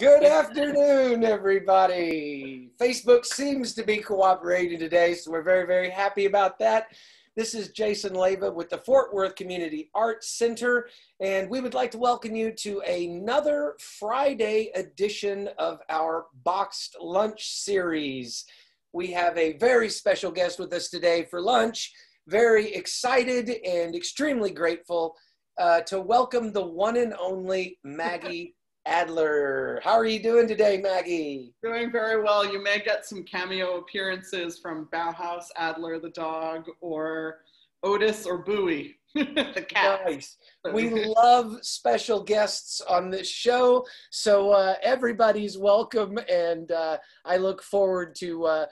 Good afternoon, everybody. Facebook seems to be cooperating today, so we're very, very happy about that. This is Jason Leyva with the Fort Worth Community Arts Center, and we would like to welcome you to another Friday edition of our Boxed Lunch series. We have a very special guest with us today for lunch. Very excited and extremely grateful to welcome the one and only Maggie Adler. How are you doing today, Maggie? Doing very well. You may get some cameo appearances from Bauhaus, Adler the dog, or Otis or Bowie the cat. Nice. We love special guests on this show, so everybody's welcome, and I look forward to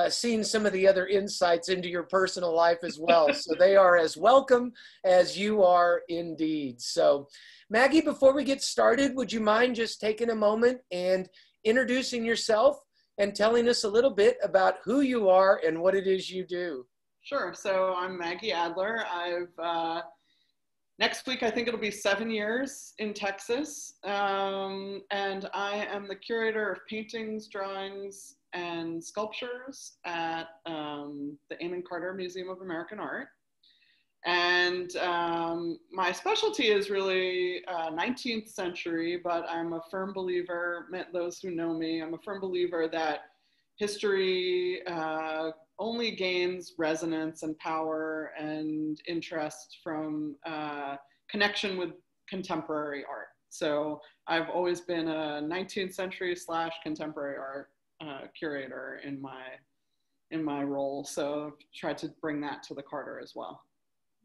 seeing some of the other insights into your personal life as well. So they are as welcome as you are indeed. So Maggie, before we get started, would you mind just taking a moment and introducing yourself and telling us a little bit about who you are and what it is you do? Sure. So I'm Maggie Adler. Next week, I think it'll be 7 years in Texas. And I am the curator of paintings, drawings, and sculptures at the Amon Carter Museum of American Art. And my specialty is really 19th century, but I'm a firm believer, those who know me, I'm a firm believer that history only gains resonance and power and interest from connection with contemporary art. So I've always been a 19th century / contemporary art curator in my role. So I've tried to bring that to the Carter as well.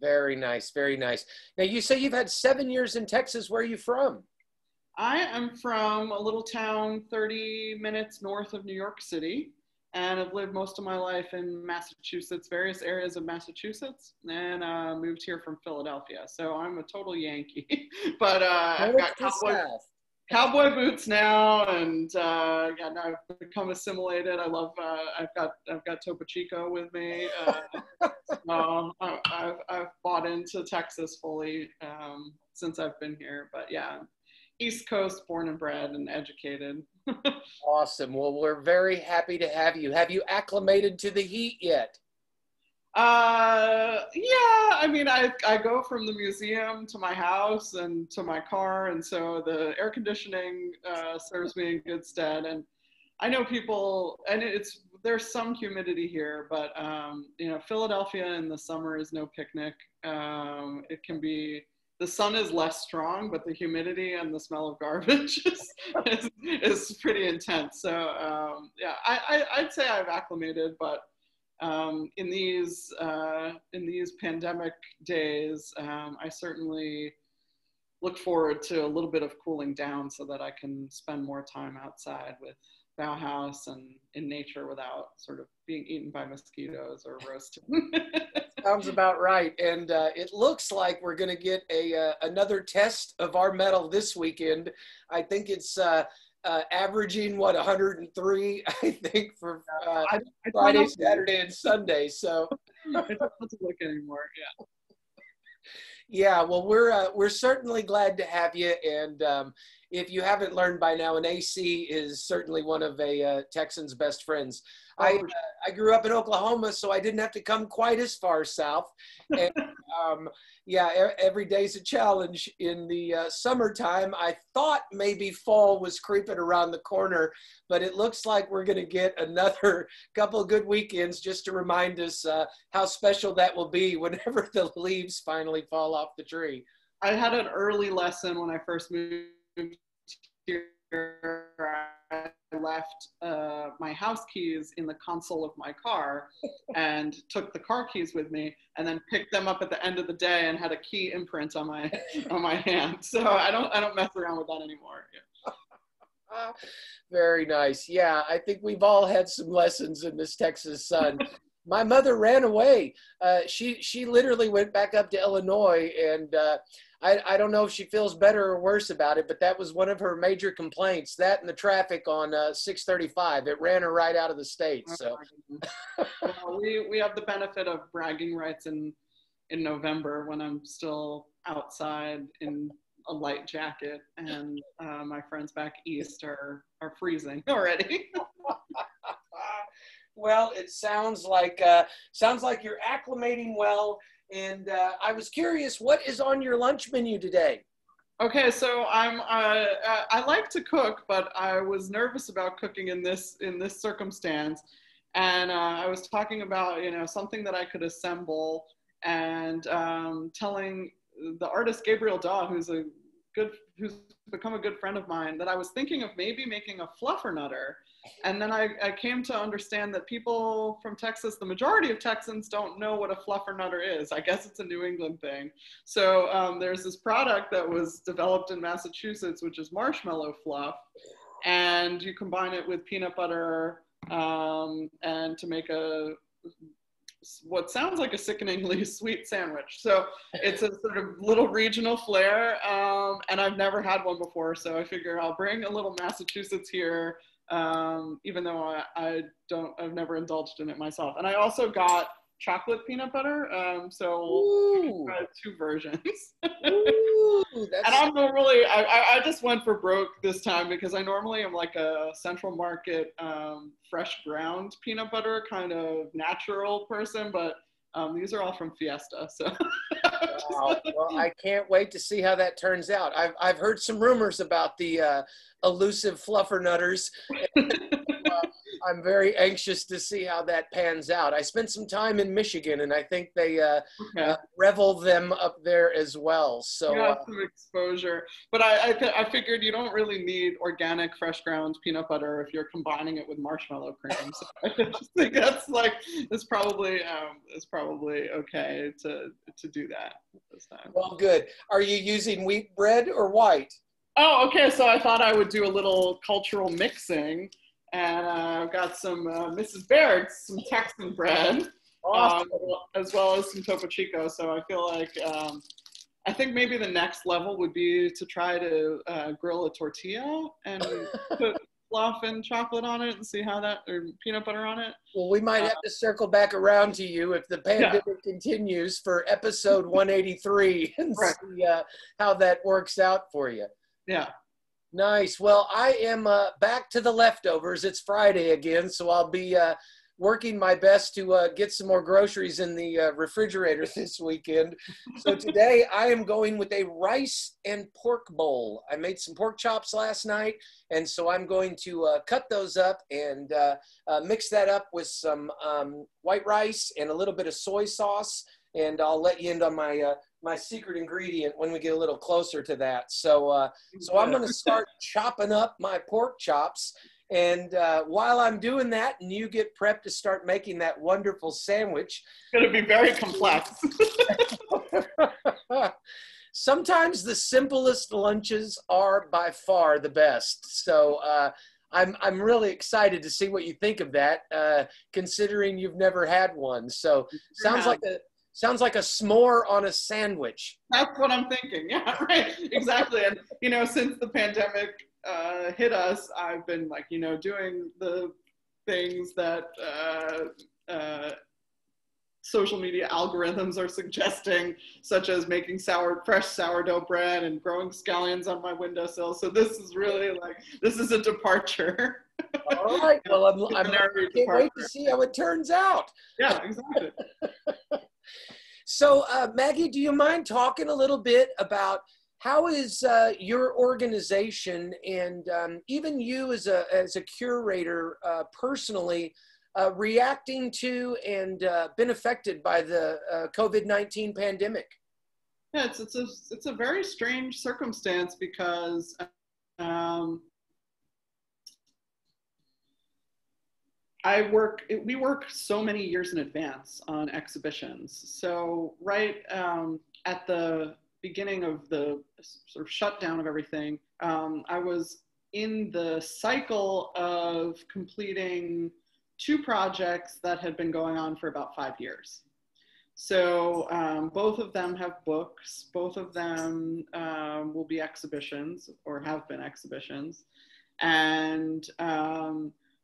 Very nice, very nice. Now you say you've had 7 years in Texas. Where are you from? I am from a little town 30 minutes north of New York City, and I've lived most of my life in Massachusetts, various areas of Massachusetts, and moved here from Philadelphia. So I'm a total Yankee, but I've got cowboy boots now, and yeah, now I've become assimilated. I love. I've got Topo Chico with me. So I've bought into Texas fully since I've been here. But yeah, East Coast, born and bred and educated. Awesome. Well, we're very happy to have you. Have you acclimated to the heat yet? Yeah, I mean, I go from the museum to my house and to my car, and so the air conditioning serves me in good stead. And I know people, and there's some humidity here, but you know, Philadelphia in the summer is no picnic. It can be, the sun is less strong, but the humidity and the smell of garbage is pretty intense. So yeah, I'd say I've acclimated, but in these pandemic days, I certainly look forward to a little bit of cooling down so that I can spend more time outside with Bauhaus and in nature without sort of being eaten by mosquitoes or roasted. Sounds about right. And it looks like we're going to get another test of our metal this weekend. I think it's averaging, what, 103, I think, for Friday, Saturday, and Sunday. So I don't have to look anymore. Yeah. Yeah, well, we're certainly glad to have you. And if you haven't learned by now, an AC is certainly one of a Texan's best friends. I grew up in Oklahoma, so I didn't have to come quite as far south. And yeah, every day's a challenge. In the summertime, I thought maybe fall was creeping around the corner, but it looks like we're going to get another couple of good weekends just to remind us how special that will be whenever the leaves finally fall off the tree. I had an early lesson when I first moved here. I left my house keys in the console of my car and took the car keys with me, and then picked them up at the end of the day and had a key imprint on my hand. So I don't mess around with that anymore. Yeah. Very nice. Yeah, I think we've all had some lessons in this Texas sun. My mother ran away. She literally went back up to Illinois, and I don't know if she feels better or worse about it, but that was one of her major complaints, that and the traffic on 635. It ran her right out of the state. So well, we have the benefit of bragging rights in November when I'm still outside in a light jacket, and my friends back east are freezing already. Well, it sounds like you're acclimating well. And I was curious, what is on your lunch menu today? Okay, so I like to cook, but I was nervous about cooking in this circumstance, and I was talking about something that I could assemble, and telling the artist Gabriel Daw, who's become a good friend of mine, that I was thinking of maybe making a fluffernutter. And then I came to understand that people from Texas, the majority of Texans, don't know what a fluffernutter is. I guess it's a New England thing. So there's this product that was developed in Massachusetts, which is marshmallow fluff. And you combine it with peanut butter and to make what sounds like a sickeningly sweet sandwich. So it's a sort of little regional flair, and I've never had one before. So I figure I'll bring a little Massachusetts here, even though I've never indulged in it myself. And I also got chocolate peanut butter, so two versions. Ooh, and I'm not really, I just went for broke this time because I normally am like a Central Market fresh ground peanut butter kind of natural person, but these are all from Fiesta. So wow. Well, I can't wait to see how that turns out. I've heard some rumors about the elusive fluffernutters. I'm very anxious to see how that pans out. I spent some time in Michigan, and I think they revel them up there as well. So you have some exposure, but I figured you don't really need organic fresh ground peanut butter if you're combining it with marshmallow cream. So I just think it's probably okay to do that this time. Well, good. Are you using wheat bread or white? Oh, okay. So I thought I would do a little cultural mixing. And I've got some Mrs. Baird's, some Texan bread, awesome. As well as some Topo Chico. So I feel like, I think maybe the next level would be to try to grill a tortilla and put fluff and chocolate on it and see how that, or peanut butter on it. Well, we might have to circle back around to you if the pandemic continues for episode 183 and see how that works out for you. Yeah. Nice. Well, I am back to the leftovers. It's Friday again, so I'll be working my best to get some more groceries in the refrigerator this weekend. So today I am going with a rice and pork bowl. I made some pork chops last night, and so I'm going to cut those up and mix that up with some white rice and a little bit of soy sauce. And I'll let you in on my secret ingredient when we get a little closer to that. So so I'm going to start chopping up my pork chops. And while I'm doing that, and you get prepped to start making that wonderful sandwich. It's going to be very complex. Sometimes the simplest lunches are by far the best. So I'm really excited to see what you think of that, considering you've never had one. So sounds like a s'more on a sandwich. That's what I'm thinking. Yeah, right. Exactly. And, since the pandemic hit us, I've been doing the things that social media algorithms are suggesting, such as making fresh sourdough bread and growing scallions on my windowsill. So this is really this is a departure. All right. Well, I can't wait to see how it turns out. Yeah, exactly. So, Maggie, do you mind talking a little bit about how is your organization and even you as a curator personally reacting to and been affected by the COVID-19 pandemic? Yeah, it's a very strange circumstance because we work so many years in advance on exhibitions. So right at the beginning of the sort of shutdown of everything, I was in the cycle of completing 2 projects that had been going on for about 5 years. So both of them have books, both of them will be exhibitions or have been exhibitions. And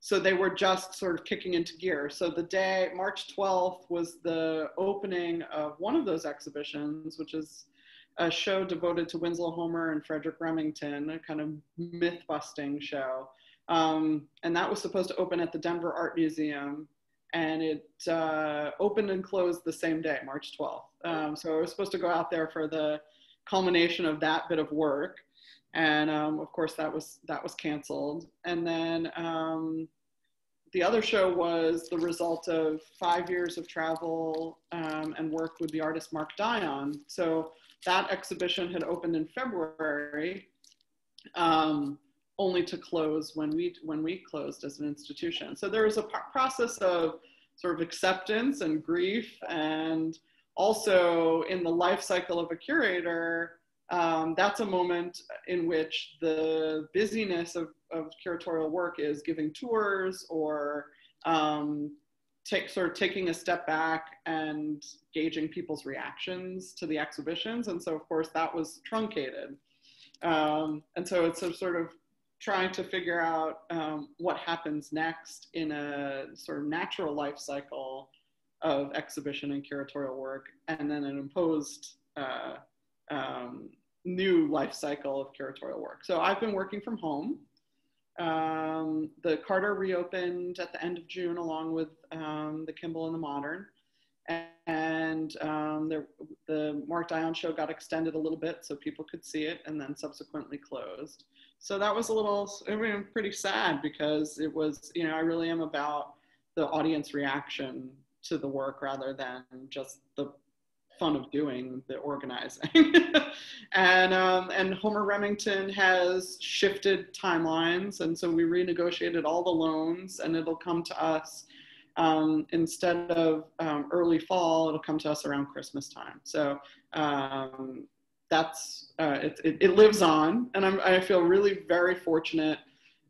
so they were just sort of kicking into gear. So the day, March 12th, was the opening of one of those exhibitions, which is a show devoted to Winslow Homer and Frederic Remington, a kind of myth-busting show. And that was supposed to open at the Denver Art Museum, and it opened and closed the same day, March 12th. So I was supposed to go out there for the culmination of that bit of work. And of course that was canceled. And then the other show was the result of 5 years of travel and work with the artist Mark Dion. So that exhibition had opened in February, only to close when we closed as an institution. So there was a process of sort of acceptance and grief, and also in the life cycle of a curator, that's a moment in which the busyness of curatorial work is giving tours or taking a step back and gauging people's reactions to the exhibitions. And so of course that was truncated. And so it's a sort of trying to figure out what happens next in a sort of natural life cycle of exhibition and curatorial work, and then an imposed new life cycle of curatorial work. So I've been working from home. The Carter reopened at the end of June along with the Kimball and the Modern. And the Mark Dion show got extended a little bit so people could see it, and then subsequently closed. So that was pretty sad, because it was, I really am about the audience reaction to the work rather than just the fun of doing the organizing. And Homer Remington has shifted timelines, and so we renegotiated all the loans, and it'll come to us instead of early fall, it'll come to us around Christmas time. So that's it lives on, and I feel really very fortunate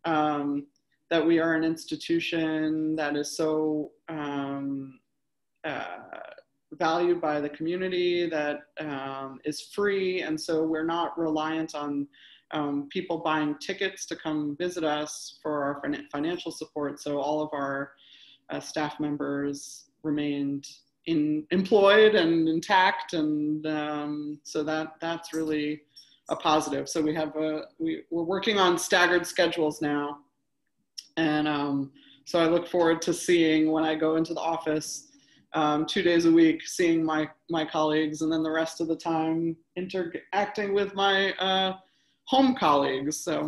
that we are an institution that is so valued by the community, that is free, and so we're not reliant on people buying tickets to come visit us for our financial support. So all of our staff members remained employed and intact, and so that's really a positive. So we're working on staggered schedules now, and so I look forward to seeing, when I go into the office 2 days a week, seeing my colleagues, and then the rest of the time interacting with my home colleagues. So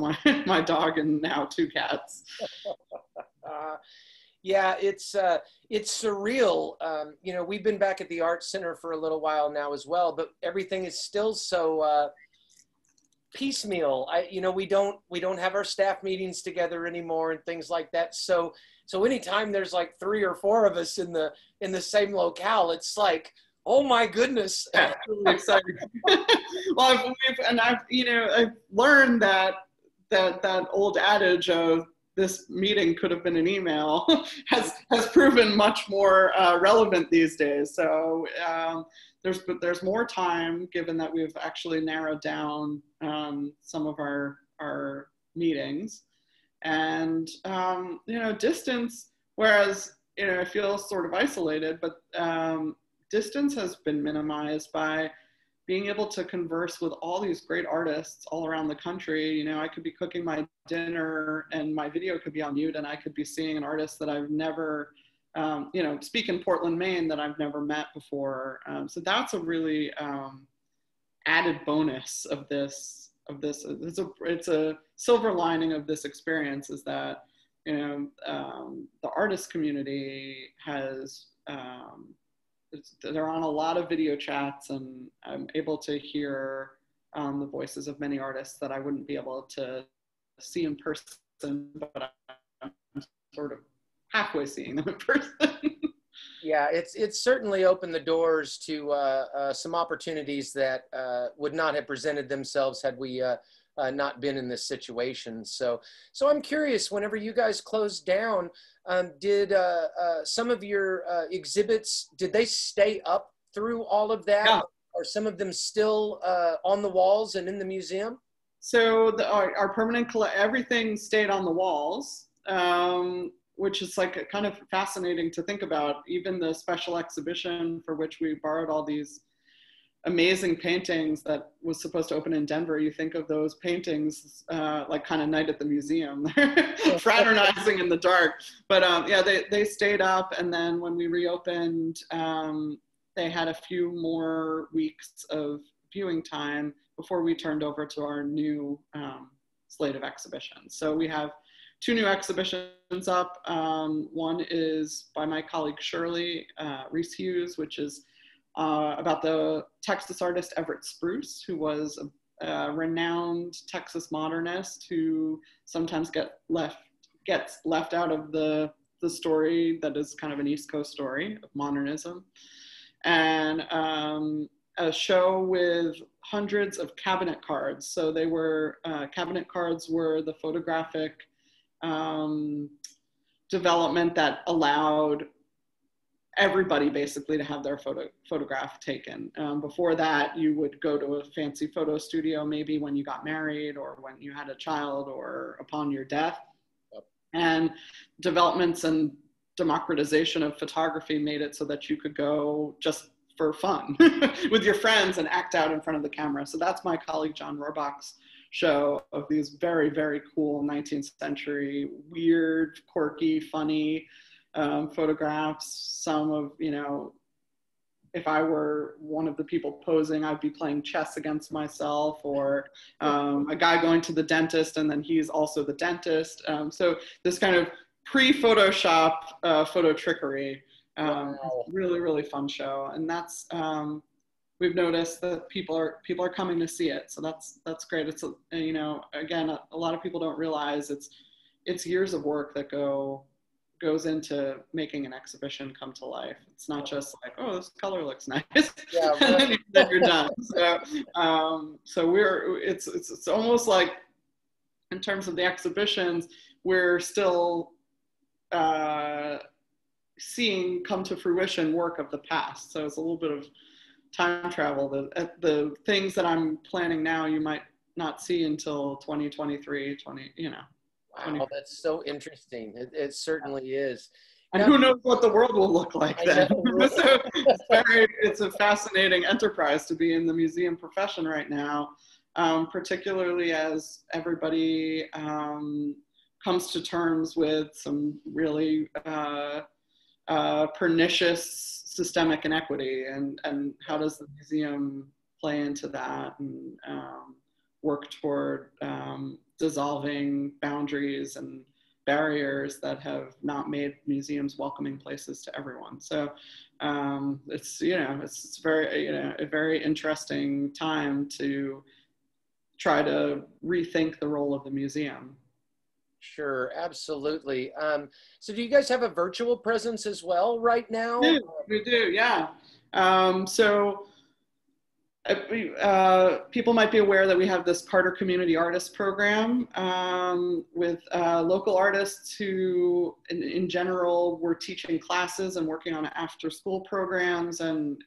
my dog and now 2 cats. Yeah, it's surreal. We've been back at the Art Center for a little while now as well, but everything is still so piecemeal. We don't have our staff meetings together anymore and things like that. So anytime there's like 3 or 4 of us in the same locale, it's like, oh my goodness. That's really exciting. Well, I've learned that old adage of this meeting could have been an email has proven much more relevant these days. So there's more time, given that we've actually narrowed down some of our meetings, and distance. Whereas I feel sort of isolated, but distance has been minimized by being able to converse with all these great artists all around the country. I could be cooking my dinner and my video could be on mute, and I could be seeing an artist that I've never, speak in Portland, Maine, that I've never met before. So that's a really added bonus of this. It's a silver lining of this experience, is that, the artist community has, they're on a lot of video chats, and I'm able to hear the voices of many artists that I wouldn't be able to see in person, but I'm sort of halfway seeing them in person. Yeah, it's certainly opened the doors to some opportunities that would not have presented themselves had we not been in this situation. So I'm curious, whenever you guys closed down, did some of your exhibits, did they stay up through all of that? Yeah. Are some of them still on the walls and in the museum? So our permanent everything stayed on the walls, which is like kind of fascinating to think about. Even the special exhibition for which we borrowed all these amazing paintings that was supposed to open in Denver, you think of those paintings like kind of night at the museum, fraternizing in the dark. But yeah, they stayed up, and then when we reopened, they had a few more weeks of viewing time before we turned over to our new slate of exhibitions. So we have 2 new exhibitions up. One is by my colleague Shirley Reese Hughes, which is about the Texas artist Everett Spruce, who was a renowned Texas modernist who sometimes gets left out of the story that is kind of an East Coast story of modernism. And a show with hundreds of cabinet cards. So they were, cabinet cards were the photographic development that allowed everybody basically to have their photograph taken. Before that, you would go to a fancy photo studio, maybe when you got married or when you had a child or upon your death. Yep. And developments and democratization of photography made it so that you could go just for fun with your friends and act out in front of the camera. So that's my colleague John Rohrbach's show of these very, very cool 19th century, weird, quirky, funny photographs. Some of, you know, if I were one of the people posing, I'd be playing chess against myself, or a guy going to the dentist and then he's also the dentist. So this kind of pre-Photoshop photo trickery. Wow. Really, really fun show. And that's, we've noticed that people are coming to see it. So that's great. It's, you know, again, a lot of people don't realize it's years of work that goes into making an exhibition come to life. It's not just like, oh, this color looks nice. Yeah, right. And then you're done. So it's almost like, in terms of the exhibitions, we're still seeing come to fruition work of the past. So it's a little bit of time travel. The things that I'm planning now, you might not see until 2023, you know. Wow, that's so interesting. It certainly is. And now, who knows what the world will look like then. So it's a fascinating enterprise to be in the museum profession right now, particularly as everybody comes to terms with some really pernicious systemic inequity, and how does the museum play into that and work toward dissolving boundaries and barriers that have not made museums welcoming places to everyone. So it's, you know, it's very, you know, a very interesting time to try to rethink the role of the museum. Sure, absolutely. So do you guys have a virtual presence as well right now? We do, yeah. So people might be aware that we have this Carter Community Artist Program with local artists who, in general, were teaching classes and working on after-school programs and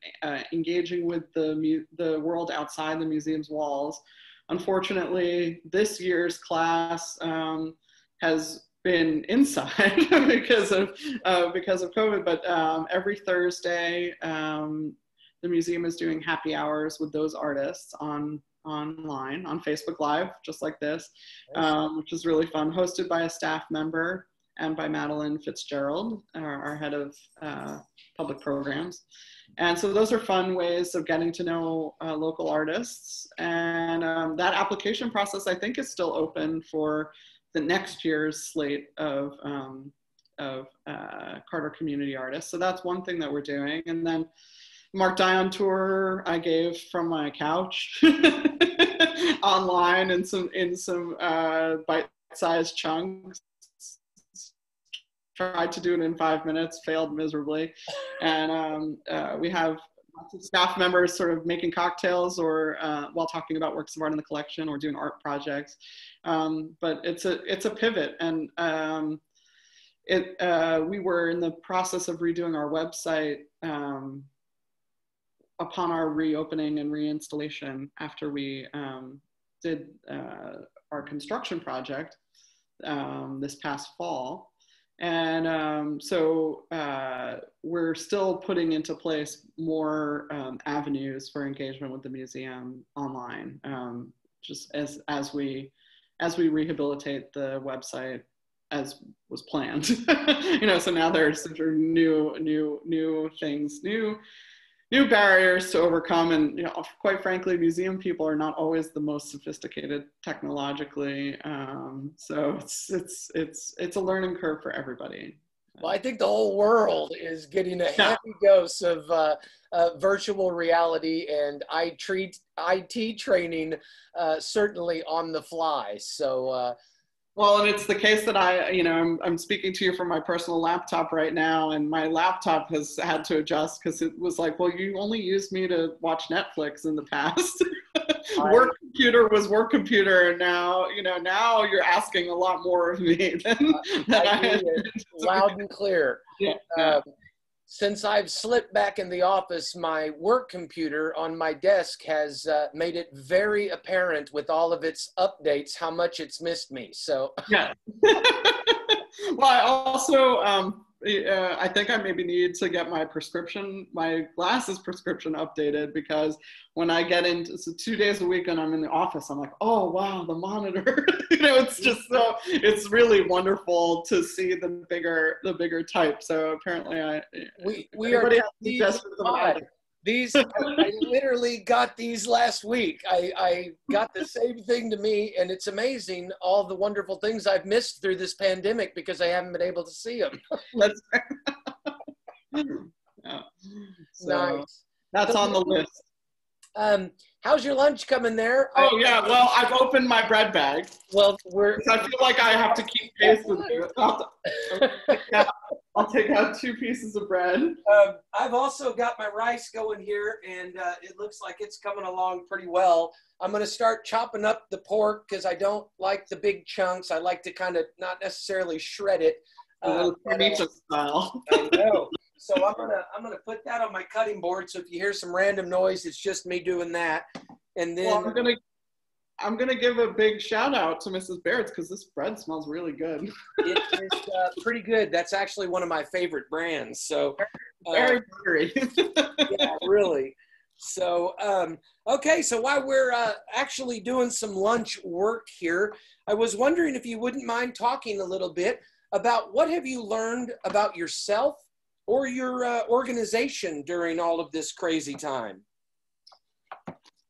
engaging with the world outside the museum's walls. Unfortunately, this year's class has been inside because of COVID, but every Thursday, the museum is doing happy hours with those artists online, on Facebook Live, just like this, which is really fun, hosted by a staff member and by Madeline Fitzgerald, our head of public programs. And so those are fun ways of getting to know local artists. And that application process, I think, is still open for the next year's slate of Carter Community Artists. So that's one thing that we're doing. And then Mark Dion tour I gave from my couch online in some bite-sized chunks. Tried to do it in 5 minutes, failed miserably. And we have lots of staff members sort of making cocktails or while talking about works of art in the collection or doing art projects. But it's a pivot, and we were in the process of redoing our website upon our reopening and reinstallation after we did our construction project this past fall. And so we're still putting into place more avenues for engagement with the museum online, just as we rehabilitate the website as was planned. So now there's sort of new things, new barriers to overcome. And quite frankly, museum people are not always the most sophisticated technologically, so it's a learning curve for everybody. Well, I think the whole world is getting a heavy dose of virtual reality and IT training, certainly on the fly. So well, and it's the case that I'm speaking to you from my personal laptop right now, and my laptop has had to adjust because it was like, well, you only used me to watch Netflix in the past. Work computer was work computer, and now you're asking a lot more of me than I had. Loud and clear. Yeah. Since I've slipped back in the office, my work computer on my desk has made it very apparent with all of its updates how much it's missed me. So yeah. Well, I also I think I maybe need to get my glasses prescription updated, because when I get into 2 days a week and I'm in the office, I'm like, oh wow, the monitor. It's just it's really wonderful to see the bigger type. So apparently we are these. I literally got these last week. I got the same thing to me, and it's amazing all the wonderful things I've missed through this pandemic because I haven't been able to see them. That's yeah. So nice. That's on the list. How's your lunch coming there? Oh yeah, well, I've opened my bread bag. Well, I feel like I have to keep pace with you. I'll take out 2 pieces of bread. I've also got my rice going here, and it looks like it's coming along pretty well. I'm going to start chopping up the pork because I don't like the big chunks. I like to kind of not necessarily shred it. A little carnitas style. I know. So I'm gonna put that on my cutting board. So if you hear some random noise, it's just me doing that. And then I'm gonna give a big shout out to Mrs. Baird's because this bread smells really good. It is pretty good. That's actually one of my favorite brands. So very buttery. Yeah, really. So okay. So while we're actually doing some lunch work here, I was wondering if you wouldn't mind talking a little bit about what have you learned about yourself or your organization during all of this crazy time?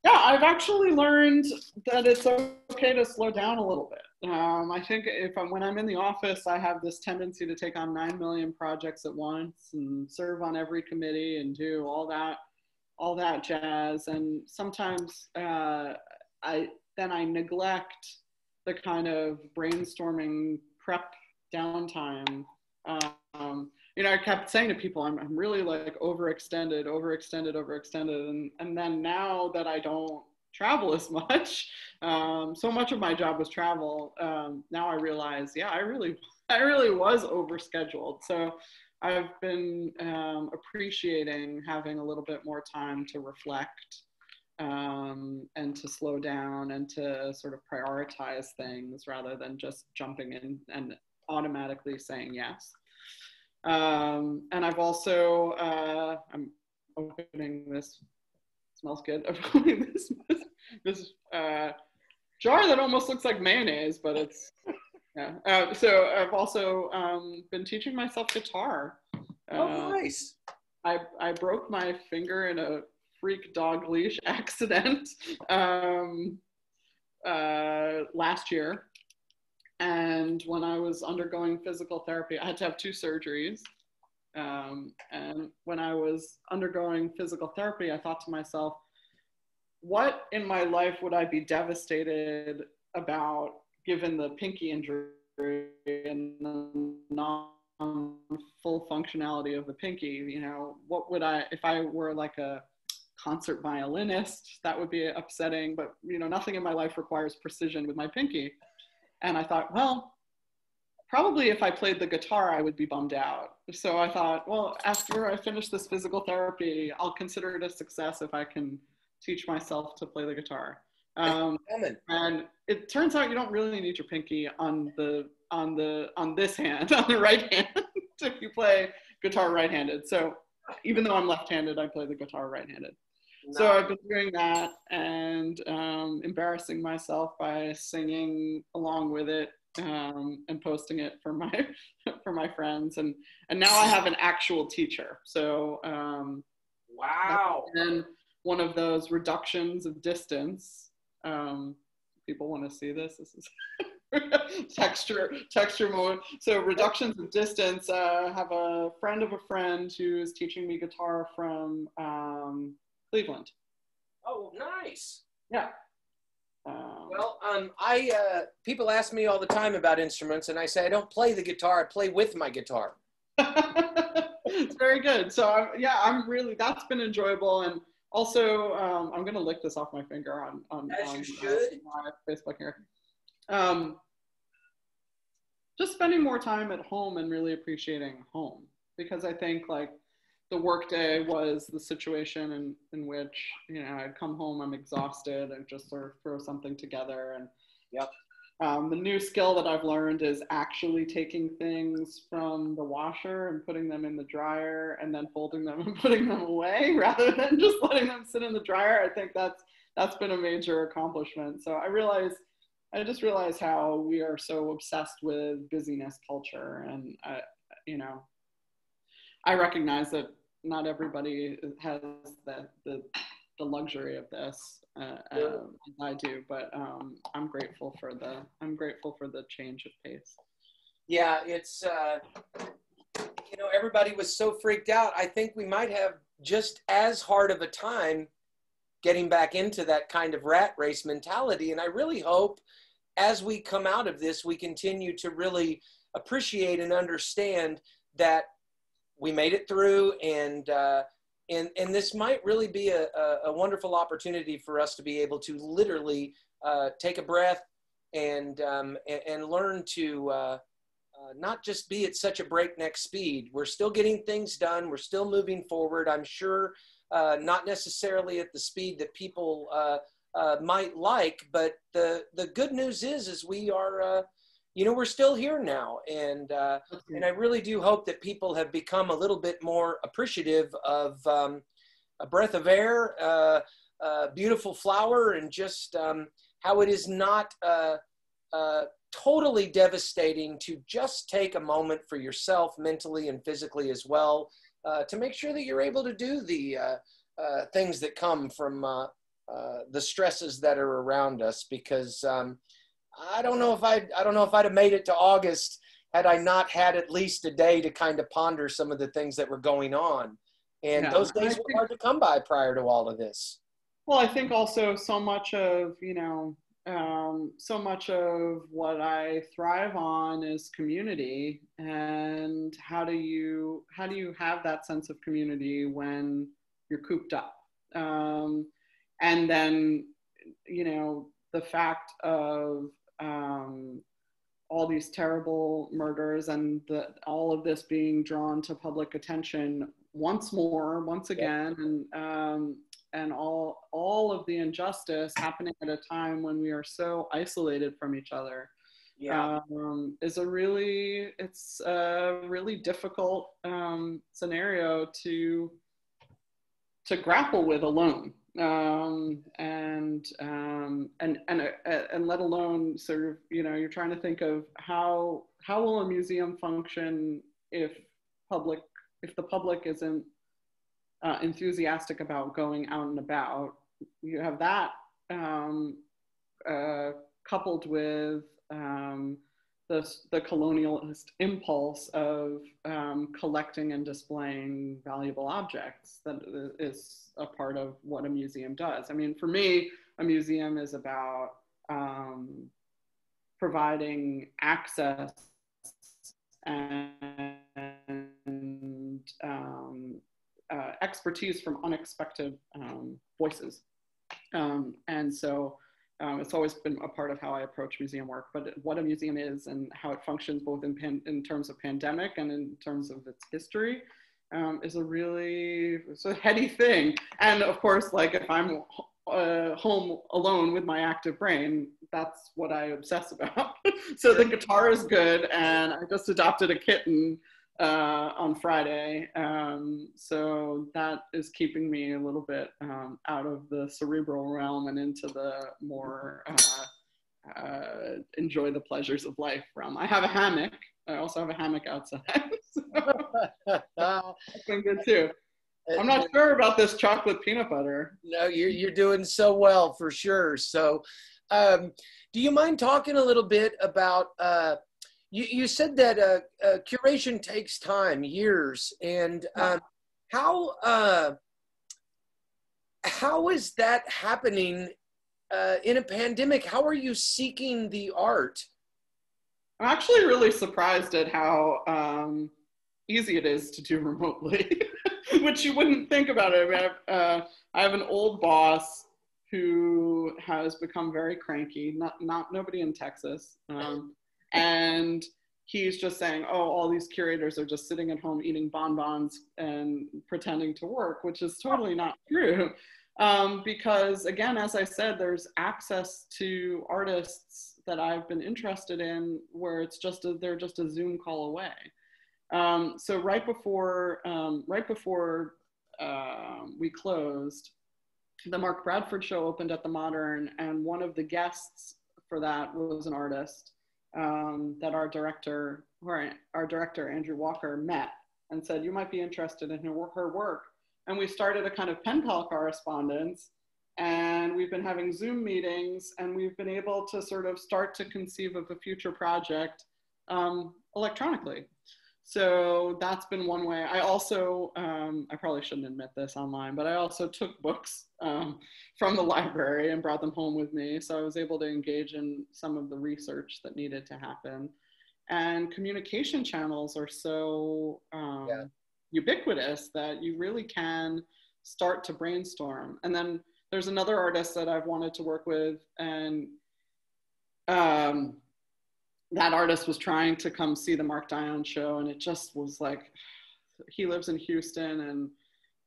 Yeah, I've actually learned that it's okay to slow down a little bit. I think when I'm in the office, I have this tendency to take on 9 million projects at once and serve on every committee and do all that jazz. And sometimes I neglect the kind of brainstorming prep downtime. I kept saying to people, I'm really like overextended. And then now that I don't travel as much, so much of my job was travel. Now I realize, yeah, I really was overscheduled. So I've been appreciating having a little bit more time to reflect and to slow down and to sort of prioritize things rather than just jumping in and automatically saying yes. And I've also, I'm opening this, smells good, I'm opening this jar that almost looks like mayonnaise, but it's, yeah. So I've also been teaching myself guitar. Oh, nice. I broke my finger in a freak dog leash accident last year. And when I was undergoing physical therapy, I had to have 2 surgeries. And when I was undergoing physical therapy, I thought to myself, what in my life would I be devastated about given the pinky injury and the non-full functionality of the pinky? What would if I were like a concert violinist, that would be upsetting, but nothing in my life requires precision with my pinky. And I thought, well, probably if I played the guitar, I would be bummed out. So I thought, well, after I finish this physical therapy, I'll consider it a success if I can teach myself to play the guitar. And it turns out you don't really need your pinky on this hand, on the right hand, if you play guitar right-handed. So even though I'm left-handed, I play the guitar right-handed. Nice. So I've been doing that and embarrassing myself by singing along with it and posting it for my friends. And now I have an actual teacher. So wow. And one of those reductions of distance. People want to see this. This is texture mode. So reductions of distance. Have a friend of a friend who is teaching me guitar from Cleveland. Oh, nice. Yeah. Well, people ask me all the time about instruments, and I say I don't play the guitar. I play with my guitar. It's very good. So I'm really, that's been enjoyable. And also, I'm going to lick this off my finger on you should. My Facebook here. Just spending more time at home and really appreciating home, because I think like the workday was the situation in which, you know, I'd come home, I'm exhausted, and just sort of throw something together. And yep. The new skill that I've learned is actually taking things from the washer and putting them in the dryer and then folding them and putting them away rather than just letting them sit in the dryer. I think that's been a major accomplishment. So I just realized how we are so obsessed with busyness culture. And I recognize that not everybody has the luxury of this. I do, but I'm grateful for the change of pace. Yeah, it's everybody was so freaked out. I think we might have just as hard of a time getting back into that kind of rat race mentality. And I really hope as we come out of this, we continue to really appreciate and understand that we made it through, and this might really be a wonderful opportunity for us to be able to literally take a breath and learn to not just be at such a breakneck speed. We're still getting things done. We're still moving forward. I'm sure not necessarily at the speed that people might like, but the good news is we are, we're still here now. And I really do hope that people have become a little bit more appreciative of a breath of air, a beautiful flower, and just how it is not totally devastating to just take a moment for yourself mentally and physically as well, to make sure that you're able to do the things that come from the stresses that are around us. Because I don't know if I'd have made it to August had I not had at least a day to kind of ponder some of the things that were going on. And those days were hard to come by prior to all of this. Well, I think also so much of what I thrive on is community. And how do you have that sense of community when you're cooped up? And then, the fact of all these terrible murders and all of this being drawn to public attention once again, and all of the injustice happening at a time when we are so isolated from each other, is a really difficult scenario to grapple with alone. And let alone sort of, you're trying to think of how will a museum function if the public isn't enthusiastic about going out and about. You have that coupled with the colonialist impulse of collecting and displaying valuable objects that is a part of what a museum does. I mean, for me, a museum is about providing access and expertise from unexpected voices. And so it's always been a part of how I approach museum work. But what a museum is and how it functions both in terms of pandemic and in terms of its history is it's a heady thing. And of course, like if I'm home alone with my active brain, that's what I obsess about. So the guitar is good, and I just adopted a kitten on Friday. So that is keeping me a little bit out of the cerebral realm and into the more enjoy the pleasures of life realm. I have a hammock. I also have a hammock outside. So that's been good too. I'm not sure about this chocolate peanut butter. No, you're doing so well for sure. So do you mind talking a little bit about, you said that curation takes time, years, and how is that happening in a pandemic? How are you seeking the art? I'm actually really surprised at how easy it is to do remotely, which you wouldn't think about it. I have an old boss who has become very cranky, nobody in Texas. And he's just saying, oh, all these curators are just sitting at home eating bonbons and pretending to work, which is totally not true. Because again, as I said, there's access to artists that I've been interested in where it's just they're just a Zoom call away. So right before we closed, the Mark Bradford show opened at the Modern, and one of the guests for that was an artist that our director Andrew Walker met and said, you might be interested in her work. And we started a kind of pen pal correspondence, and we've been having Zoom meetings, and we've been able to sort of start to conceive of a future project electronically. So that's been one way. I also, I probably shouldn't admit this online, but I also took books from the library and brought them home with me. So I was able to engage in some of the research that needed to happen. And communication channels are so ubiquitous that you really can start to brainstorm. And then there's another artist that I've wanted to work with, and that artist was trying to come see the Mark Dion show, and it just was like, he lives in Houston, and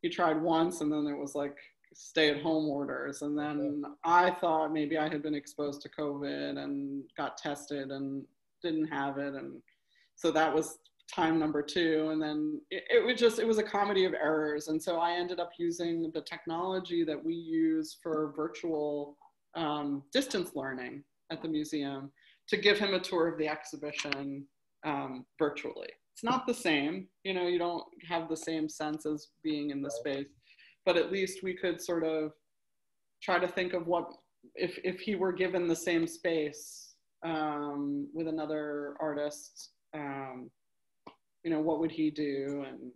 he tried once, and then there was like stay-at-home orders, and then I thought maybe I had been exposed to COVID and got tested and didn't have it, and so that was time number 2, and then it was a comedy of errors, and so I ended up using the technology that we use for virtual distance learning at the museum to give him a tour of the exhibition virtually. It's not the same, you don't have the same sense as being in the space, but at least we could sort of try to think of what, if he were given the same space with another artist, what would he do, and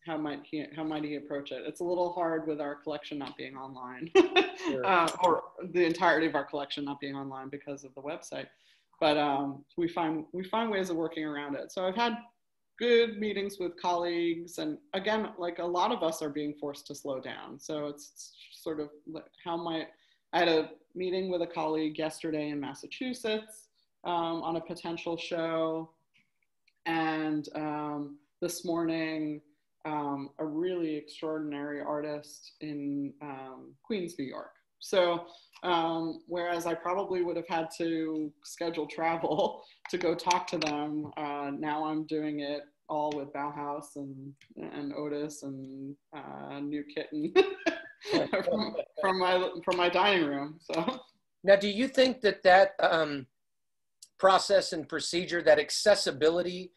how might he approach it? It's a little hard with our collection not being online, or the entirety of our collection not being online because of the website. But we find ways of working around it. So I've had good meetings with colleagues, and again, like a lot of us are being forced to slow down. So it's sort of I had a meeting with a colleague yesterday in Massachusetts on a potential show, and this morning a really extraordinary artist in Queens, New York. So whereas I probably would have had to schedule travel to go talk to them, now I'm doing it all with Bauhaus and Otis and New Kitten from my dining room. So now, do you think that process and procedure, that accessibility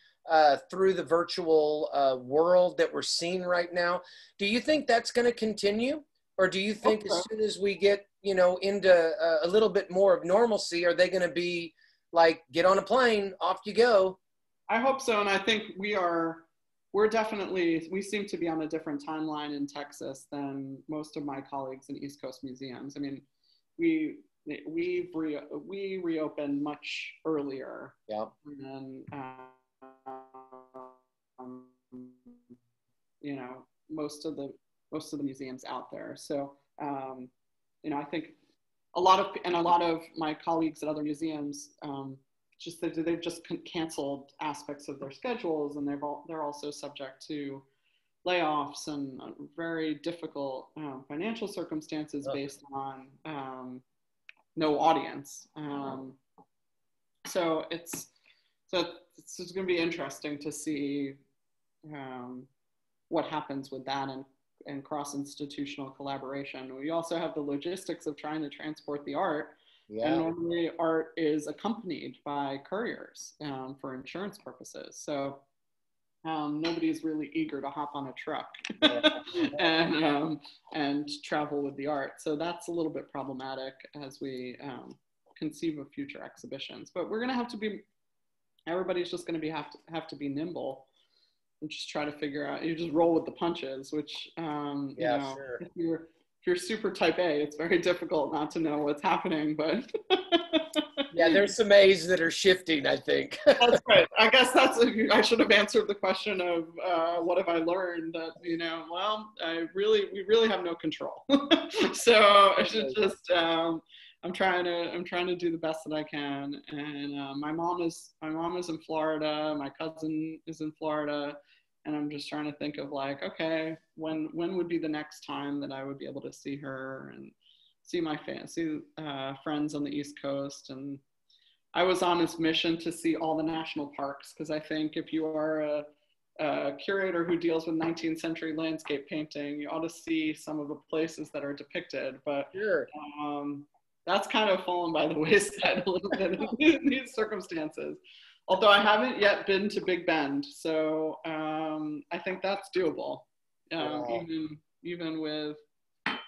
through the virtual world that we're seeing right now, do you think that's going to continue? Or do you think as soon as we get, into a little bit more of normalcy, are they going to be like, get on a plane, off you go? I hope so. And I think we seem to be on a different timeline in Texas than most of my colleagues in East Coast museums. I mean, we reopened much earlier. Yeah. And most of the museums out there. So, I think a lot of my colleagues at other museums, they've just canceled aspects of their schedules, and they're also subject to layoffs and very difficult financial circumstances based on no audience. So it's going to be interesting to see what happens with that and cross-institutional collaboration. We also have the logistics of trying to transport the art. Yeah. And normally art is accompanied by couriers for insurance purposes. So nobody's really eager to hop on a truck and travel with the art. So that's a little bit problematic as we conceive of future exhibitions. But we're going to have to be, everybody's just going to have to be nimble and just try to figure out, you just roll with the punches, which, you know, sure. If you're super type A, it's very difficult not to know what's happening, but. Yeah, there's some A's that are shifting, I think. That's right. I guess I should have answered the question of what have I learned that, you know, well, we really have no control. So I should just, I'm trying to do the best that I can. And my mom is in Florida. My cousin is in Florida. And I'm just trying to think of like, okay, when would be the next time that I would be able to see her and see my friends on the East Coast. And I was on this mission to see all the national parks, because I think if you are a curator who deals with 19th century landscape painting, you ought to see some of the places that are depicted. But sure. That's kind of fallen by the wayside a little bit in these circumstances. Although I haven't yet been to Big Bend, so I think that's doable, even with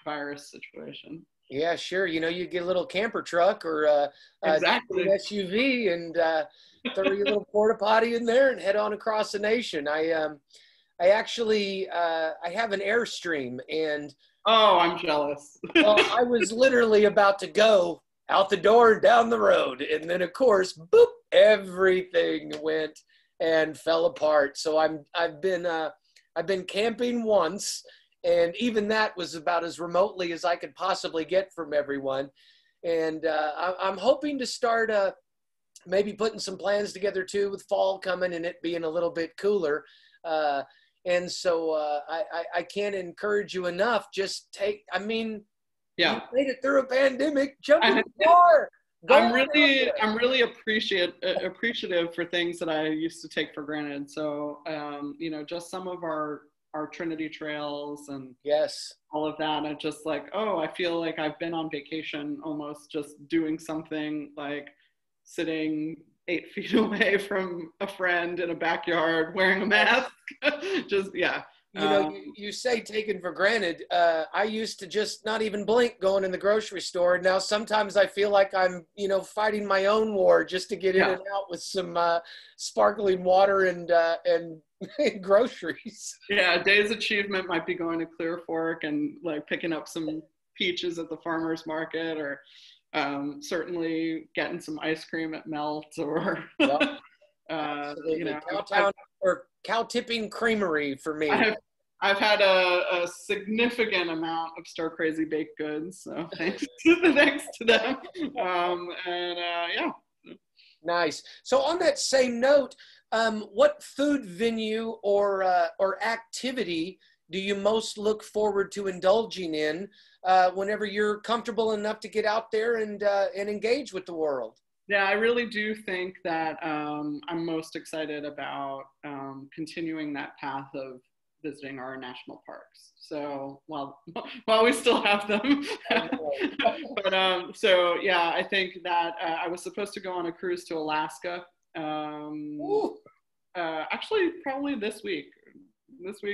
virus situation. Yeah, sure. You know, you get a little camper truck or exactly. an SUV and throw your little porta potty in there and head on across the nation. I actually I have an Airstream, and oh, I'm jealous. Well, I was literally about to go out the door and down the road, and then of course, boop, everything went and fell apart. So I've been camping once. And even that was about as remotely as I could possibly get from everyone. And I'm hoping to start maybe putting some plans together too, with fall coming and it being a little bit cooler. And so I can't encourage you enough. Just I mean, yeah, you made it through a pandemic. Jump in the car. I'm really appreciative for things that I used to take for granted. So, you know, just some of our Trinity trails and yes, all of that. I'm just like, oh, I feel like I've been on vacation almost, just doing something like sitting 8 feet away from a friend in a backyard wearing a mask. Just, yeah. You know, you say taken for granted. I used to just not even blink going in the grocery store. Now sometimes I feel like I'm, you know, fighting my own war just to get in and out with some sparkling water and groceries. Yeah, a day's achievement might be going to Clear Fork and like picking up some peaches at the farmer's market, or certainly getting some ice cream at Melt, or yep. You know, Cowtown or Cow Tipping Creamery for me. I've had a significant amount of Stir Crazy baked goods, so thanks to them. Yeah. Nice. So on that same note, what food venue or activity do you most look forward to indulging in whenever you're comfortable enough to get out there and engage with the world? Yeah, I really do think that I'm most excited about continuing that path of visiting our national parks. So while we still have them, but so yeah, I think that I was supposed to go on a cruise to Alaska. Actually, probably this week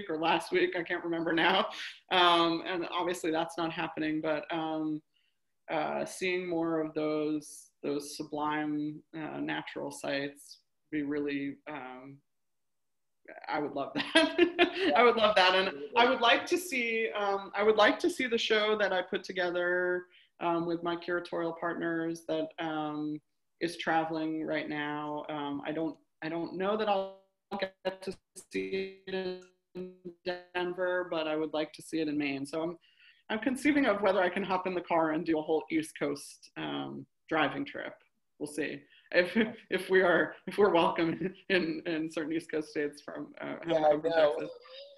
or last week, I can't remember now. And obviously that's not happening, but seeing more of those sublime natural sites be really, I would love that. I would love that. And I would like to see the show that I put together with my curatorial partners that is traveling right now. I don't know that I'll get to see it in Denver, but I would like to see it in Maine. So I'm conceiving of whether I can hop in the car and do a whole East Coast driving trip. We'll see if we're welcome in certain East Coast states from yeah, I know. Texas.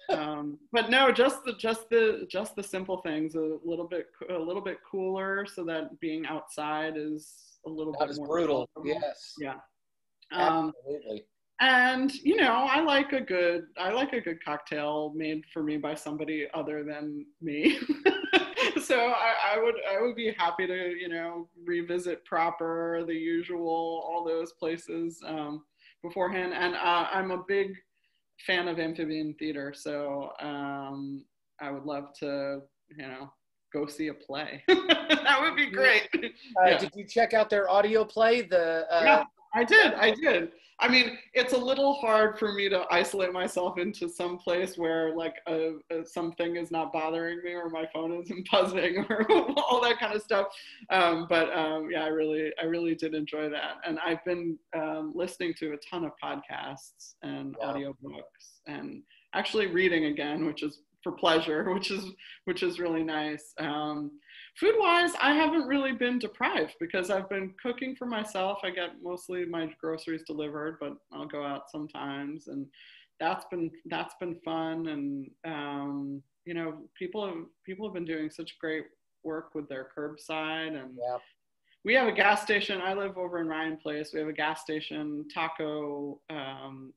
But no, just the simple things, a little bit cooler, so that being outside is a little Not bit as more brutal. comfortable. Yes, Yeah. absolutely. And I like a good cocktail made for me by somebody other than me. So I would be happy to revisit Proper, the usual, all those places beforehand. And I'm a big fan of amphibian theater, so I would love to go see a play. That would be great. Yeah. Did you check out their audio play? Yeah, I did. I mean, it's a little hard for me to isolate myself into some place where like something is not bothering me, or my phone isn't buzzing, or all that kind of stuff. But yeah, I really did enjoy that. And I've been listening to a ton of podcasts and audiobooks, and actually reading again, which is for pleasure, which is really nice. Food-wise, I haven't really been deprived because I've been cooking for myself. I get mostly my groceries delivered, but I'll go out sometimes, and that's been fun. And people have been doing such great work with their curbside. And we have a gas station. I live over in Ryan Place. We have a gas station taco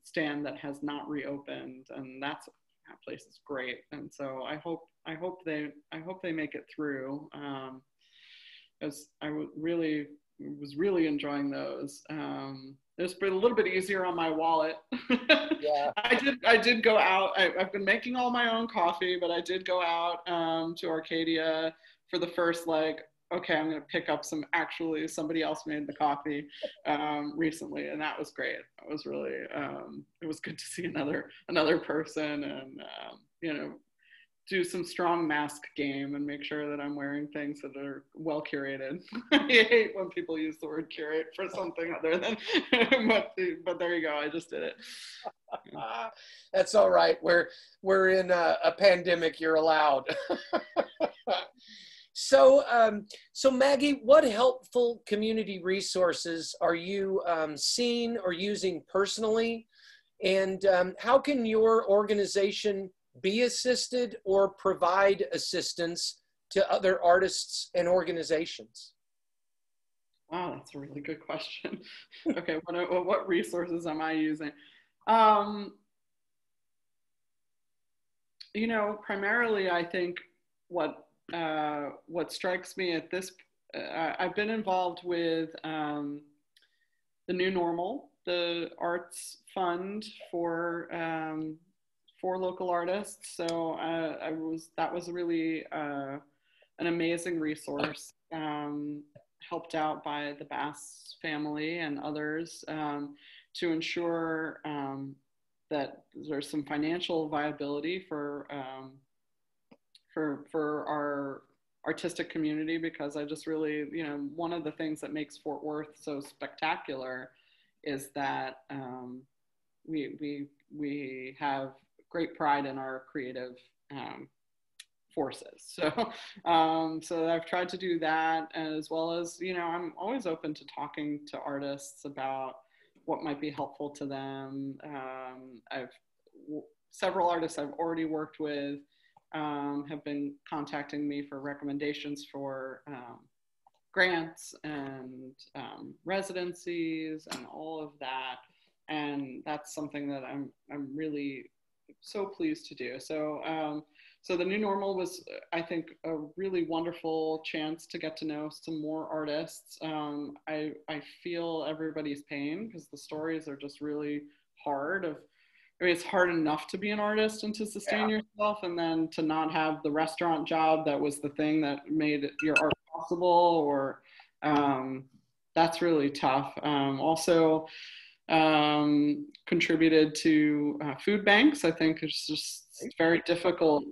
stand that has not reopened, and that place is great. And so I hope they make it through, as I was really enjoying those. It's been a little bit easier on my wallet. Yeah. I did go out. I've been making all my own coffee, but I did go out to Arcadia for the first, okay, I'm going to pick up somebody else made the coffee recently, and that was great. It was really, it was good to see another person, and do some strong mask game and make sure that I'm wearing things that are well curated. I hate when people use the word curate for something other than, but there you go. I just did it. That's all right. We're in a pandemic. You're allowed. So Maggie, what helpful community resources are you seeing or using personally? And how can your organization be assisted or provide assistance to other artists and organizations? Wow, that's a really good question. Okay, what resources am I using? Primarily, I think what strikes me at this, I've been involved with the New Normal, the arts fund for local artists. So that was really an amazing resource, helped out by the Bass family and others to ensure that there's some financial viability for our artistic community, because I just really, one of the things that makes Fort Worth so spectacular is that we have great pride in our creative forces. So I've tried to do that, as well as, I'm always open to talking to artists about what might be helpful to them. Several artists I've already worked with have been contacting me for recommendations for grants and residencies and all of that. And that's something that I'm really so pleased to do. So the New Normal was, I think, a really wonderful chance to get to know some more artists. I feel everybody's pain, because the stories are just really hard. It's hard enough to be an artist and to sustain yourself, and then to not have the restaurant job that was the thing that made your art possible, or that's really tough. Also contributed to food banks. I think it's just very difficult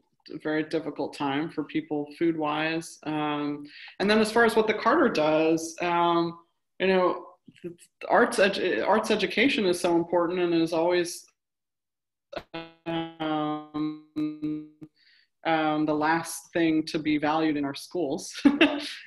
time for people food-wise. And then as far as what the Carter does, arts education is so important, and is always the last thing to be valued in our schools.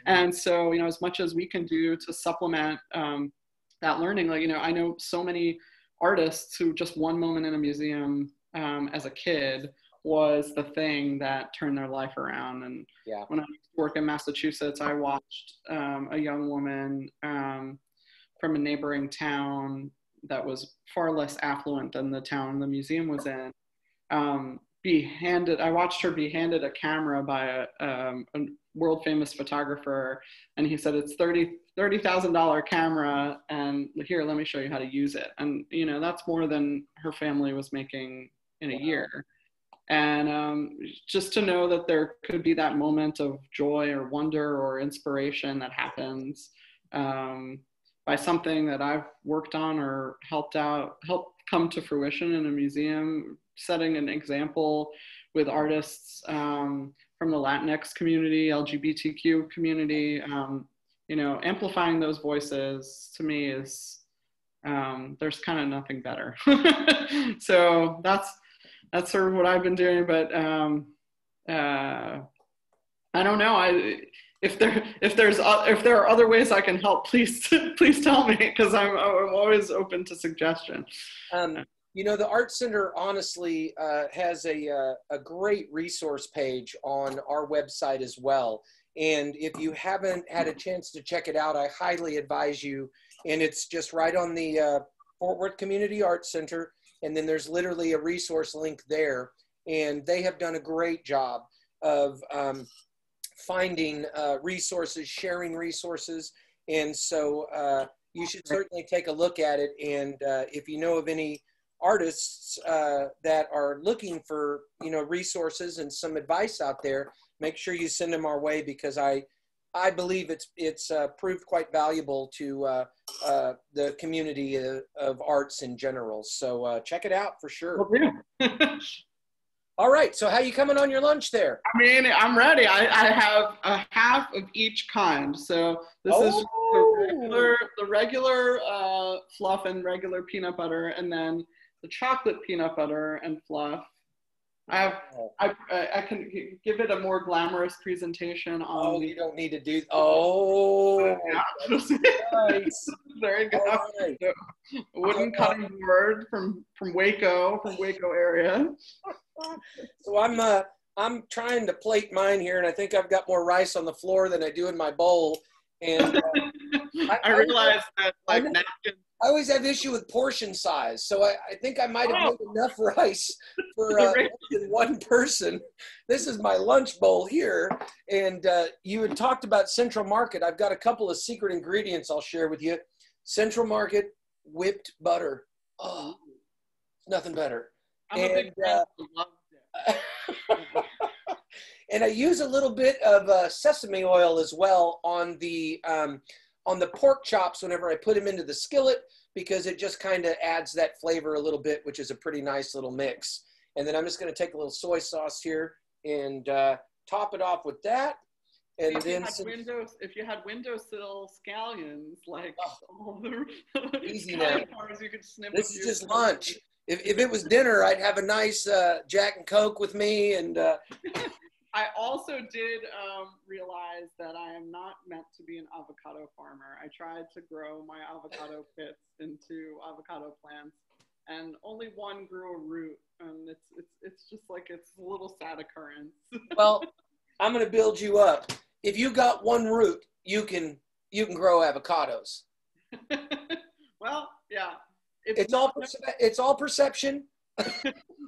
And so, as much as we can do to supplement that learning, I know so many artists who just one moment in a museum as a kid was the thing that turned their life around. And Yeah. when I used to work in Massachusetts, I watched a young woman from a neighboring town that was far less affluent than the town the museum was in, I watched her be handed a camera by a world famous photographer, and he said, it's $30,000 camera, and here, let me show you how to use it. And that's more than her family was making in a year. And just to know that there could be that moment of joy or wonder or inspiration that happens by something that I've worked on or helped come to fruition in a museum, setting an example with artists from the Latinx community, LGBTQ community, amplifying those voices, to me is, there's kind of nothing better. So that's sort of what I've been doing, but I don't know. If there are other ways I can help, please tell me, because I'm always open to suggestion. The Art Center honestly has a great resource page on our website as well. And if you haven't had a chance to check it out, I highly advise you. And it's just right on the Fort Worth Community Arts Center. And then there's literally a resource link there. And they have done a great job of finding resources, sharing resources. And so you should certainly take a look at it. And if you know of any artists that are looking for, resources and some advice out there, make sure you send them our way, because I believe it's proved quite valuable to the community of arts in general. So check it out for sure. All right. So how you coming on your lunch there? I mean, I'm ready. I have a half of each kind. So this is the regular fluff and regular peanut butter, and then the chocolate peanut butter and fluff. I can give it a more glamorous presentation on. Oh, you don't need to do. Oh, nice. There you go. Right. Wooden cutting board from Waco area. So I'm trying to plate mine here, and I think I've got more rice on the floor than I do in my bowl. And I realized that napkins. I always have issue with portion size, so I think I might have made enough rice for one person. This is my lunch bowl here, and you had talked about Central Market. I've got a couple of secret ingredients I'll share with you. Central Market whipped butter. Oh, nothing better. I'm a big fan of it. And I use a little bit of sesame oil as well on the pork chops whenever I put them into the skillet, because it just kind of adds that flavor a little bit, which is a pretty nice little mix. And then I'm just going to take a little soy sauce here and top it off with that. And if you had windowsill scallions, like all the easy now. Parts, you could snip. This is just lunch. If it was dinner, I'd have a nice Jack and Coke with me. And I also did realize that I am not meant to be an avocado farmer. I tried to grow my avocado pits into avocado plants, and only one grew a root, and it's just like, it's a little sad occurrence. Well, I'm going to build you up. If you got one root, you can grow avocados. Well, yeah. It's all perception.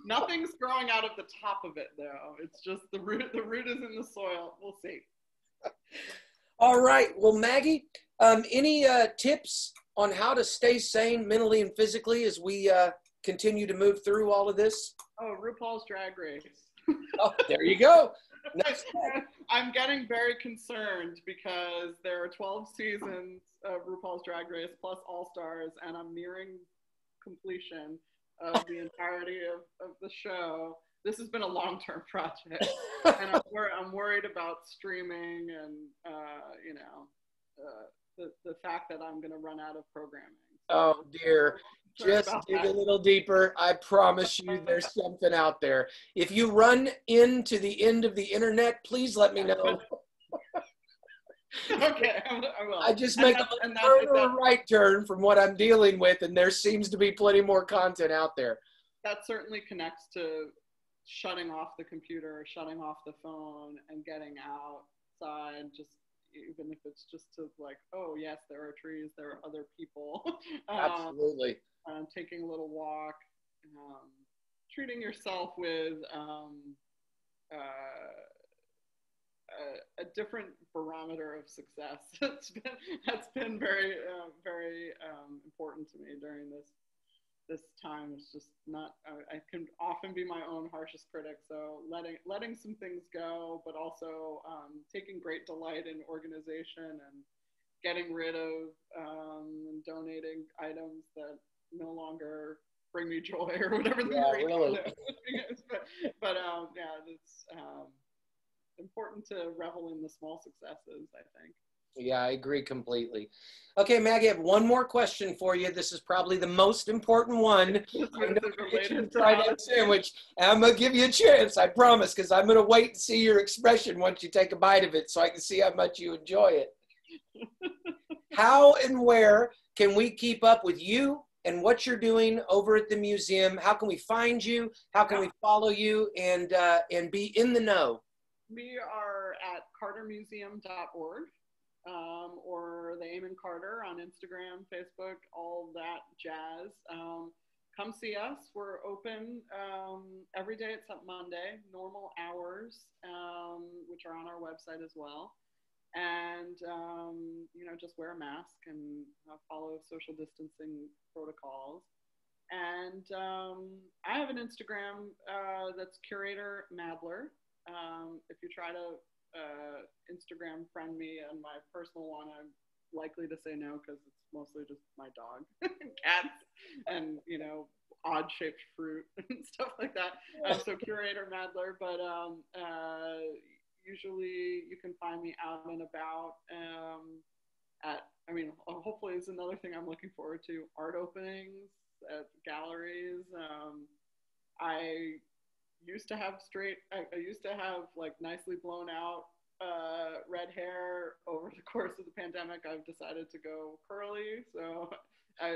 Nothing's growing out of the top of it, though. It's just the root. The root is in the soil. We'll see. All right. Well, Maggie, any tips on how to stay sane mentally and physically as we continue to move through all of this? Oh, RuPaul's Drag Race. Oh, there you go. I'm getting very concerned because there are 12 seasons of RuPaul's Drag Race plus All Stars, and I'm nearing completion of the entirety of the show. This has been a long-term project, and I'm worried about streaming and the fact that I'm going to run out of programming. Oh dear. Just dig a little deeper. I promise you there's something out there. If you run into the end of the internet, please let me know. Okay, I will. I just make a turn or a right turn from what I'm dealing with, and there seems to be plenty more content out there. That certainly connects to shutting off the computer, shutting off the phone, and getting outside, just even if it's just to like, oh yes, there are trees, there are other people. Absolutely. Taking a little walk, treating yourself with a different barometer of success. That's been very very important to me during this time. It's just not, I can often be my own harshest critic, so letting some things go, but also taking great delight in organization and getting rid of and donating items that no longer bring me joy, or whatever the really. is. But yeah, it's important to revel in the small successes, I think. Yeah, I agree completely. Okay, Maggie, I have one more question for you. This is probably the most important one. Fried egg sandwich. I'm going to give you a chance, I promise, because I'm going to wait to see your expression once you take a bite of it so I can see how much you enjoy it. How and where can we keep up with you and what you're doing over at the museum? How can we find you? How can we follow you and be in the know? We are at cartermuseum.org. Or the Amon Carter on Instagram, Facebook, all that jazz. Come see us. We're open every day except Monday, normal hours, which are on our website as well. And, you know, just wear a mask and follow social distancing protocols. And I have an Instagram that's Curator Adler. If you try to Instagram friend me and my personal one, I'm likely to say no because it's mostly just my dog and cats and, you know, odd shaped fruit and stuff like that. So Curator Adler, but usually you can find me out and about I mean, hopefully it's another thing I'm looking forward to, art openings at galleries. I used to have I used to have like nicely blown out red hair. Over the course of the pandemic, I've decided to go curly, so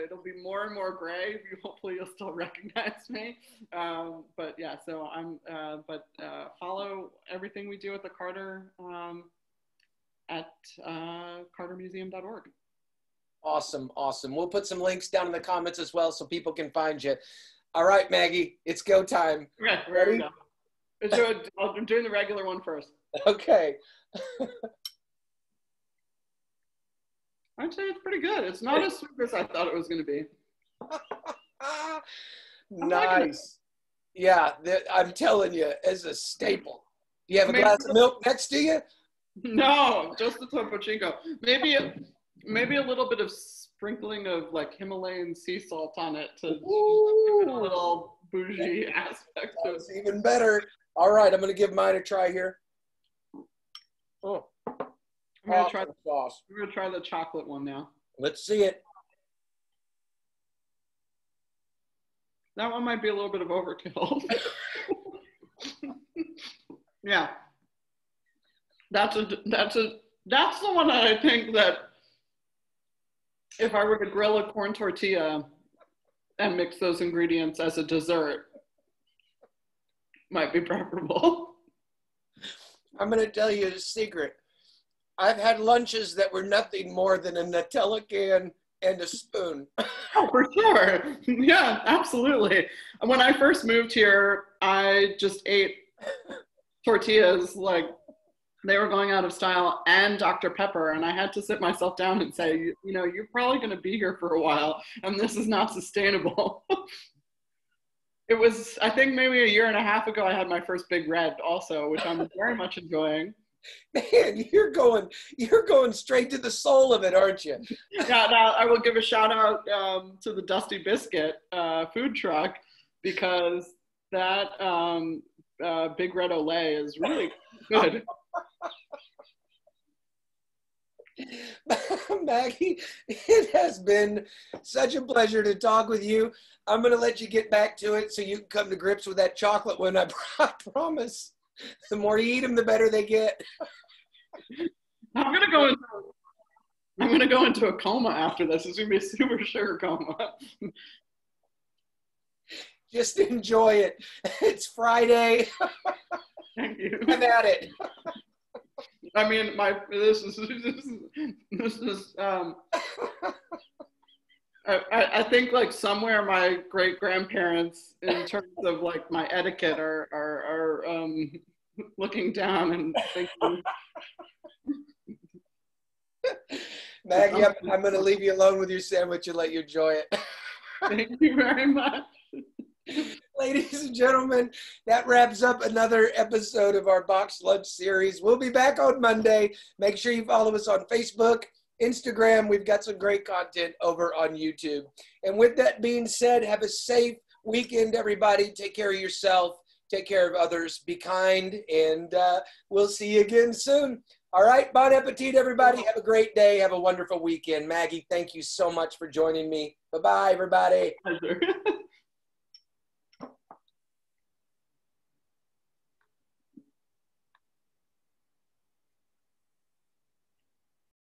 it'll be more and more gray. Hopefully you'll still recognize me. But yeah, so follow everything we do at the Carter at cartermuseum.org. Awesome, awesome. We'll put some links down in the comments as well so people can find you. All right, Maggie, it's go time. Okay, ready? I'm doing the regular one first. Okay. I'd say it's pretty good. It's not as sweet as I thought it was going to be. Nice. Yeah, I'm telling you, as a staple. Do you have a glass of milk next to you? No, just the Topo Chico. Maybe a little bit of sprinkling of like Himalayan sea salt on it to give it a little bougie aspect. That's even better. All right, I'm going to give mine a try here. Oh, I'm going to try the sauce. We're going to try the chocolate one now. Let's see it. That one might be a little bit of overkill. Yeah. That's the one that I think that if I were to grill a corn tortilla and mix those ingredients as a dessert, might be preferable. I'm going to tell you a secret. I've had lunches that were nothing more than a Nutella can and a spoon. Oh, for sure. Yeah, absolutely. When I first moved here, I just ate tortillas like they were going out of style and Dr. Pepper. And I had to sit myself down and say, you know, you're probably going to be here for a while and this is not sustainable. It was, I think maybe a year and a half ago, I had my first Big Red also, which I'm very much enjoying. Man, you're going straight to the soul of it, aren't you? Yeah, now I will give a shout out to the Dusty Biscuit food truck, because that Big Red Olay is really good. Maggie, it has been such a pleasure to talk with you. I'm going to let you get back to it so you can come to grips with that chocolate one. I promise. The more you eat them, the better they get. I'm going to go into a coma after this. It's going to be a super sugar coma. Just enjoy it. It's Friday. Thank you. I'm at it. I mean, this is I think like somewhere my great grandparents, in terms of like my etiquette, are looking down and thinking. Maggie, I'm going to leave you alone with your sandwich and let you enjoy it. Thank you very much. Ladies and gentlemen, that wraps up another episode of our Box Lunch series. We'll be back on Monday. Make sure you follow us on Facebook, Instagram. We've got some great content over on YouTube. And with that being said, have a safe weekend, everybody. Take care of yourself. Take care of others. Be kind. And we'll see you again soon. All right. Bon appetit, everybody. Have a great day. Have a wonderful weekend. Maggie, thank you so much for joining me. Bye-bye, everybody. Pleasure.